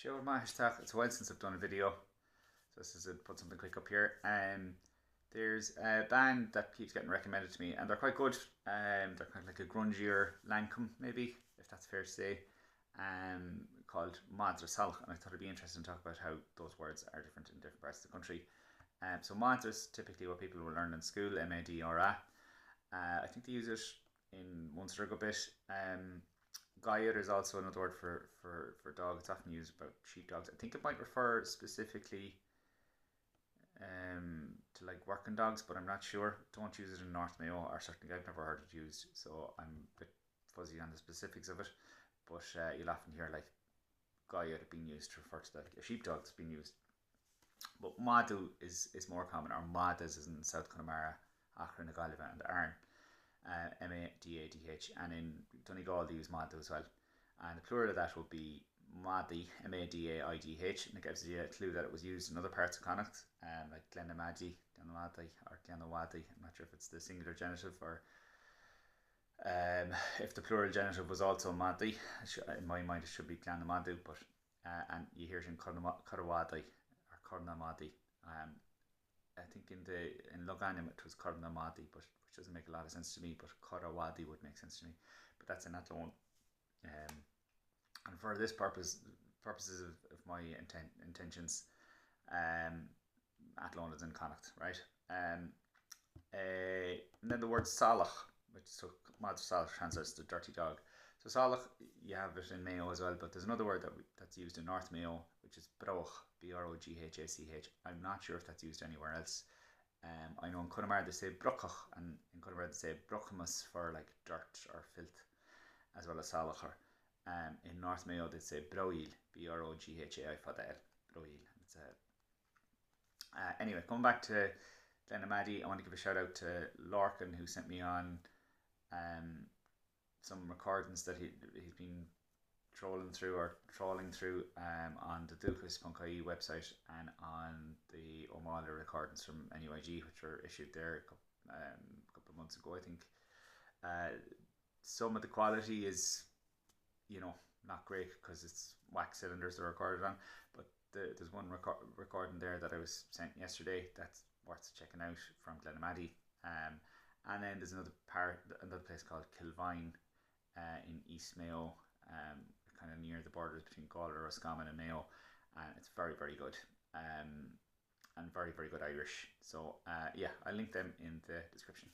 Sure, my hashtag. It's a while since I've done a video, so this is to put something quick up here. There's a band that keeps getting recommended to me, and they're quite good. They're kind of like a grungier Lancome, maybe, if that's fair to say. Called Madra Salch, and I thought it'd be interesting to talk about how those words are different in different parts of the country. So Madra is typically what people will learn in school, Madra. I think they use it in Munster a good bit. Gaiad is also another word for dog. It's often used about sheepdogs. I think it might refer specifically to like working dogs, but I'm not sure. Don't use it in North Mayo, or certainly I've never heard it used, so I'm a bit fuzzy on the specifics of it. But you'll often hear like Gaiad being used to refer to like a sheepdog's being used. But Madu is more common, or Madas is in South Connemara, Achra, Nagalva, and Arn. Madadh, and in Donegal they use Madu as well. And the plural of that would be Madi, Madaidh, and it gives you a clue that it was used in other parts of Connacht, like Glenamadi, Glenamadi, or Glenawadi. I'm not sure if it's the singular genitive or if the plural genitive was also Madi. In my mind, it should be Glenamadu, but and you hear it in Corrawadi or Cornamadi. I think in Loganim it was Cornamadi, but which doesn't make a lot of sense to me. But Corrawadi would make sense to me. But that's in Athlone. And for this purposes of my intentions, Athlone is in Connacht, right? And then the word Salach, which so Mad Salach translates to dirty dog. So Salach, you have it in Mayo as well, but there's another word that's used in North Mayo, which is Broch, Broghach. I'm not sure if that's used anywhere else. I know in Connemara they say Brochach, and in Connemara they say Brochamus for like dirt or filth, as well as Salachar. In North Mayo they say Broil, Broghai Fadael, Broil. It's anyway, coming back to Glenamadi, I want to give a shout out to Lorcan, who sent me on some recordings that he's been trawling through on the Dúchas.ie website and on the O'Malley recordings from NUIG, which were issued there a couple of months ago, I think. Some of the quality is, not great because it's wax cylinders they're recorded on, but there's one recording there that I was sent yesterday that's worth checking out from Glenamadi. And then there's another place called Kilvine in East Mayo, kind of near the borders between Galway, Roscommon and Mayo, and it's very, very good, and very, very good Irish. So yeah, I'll link them in the description.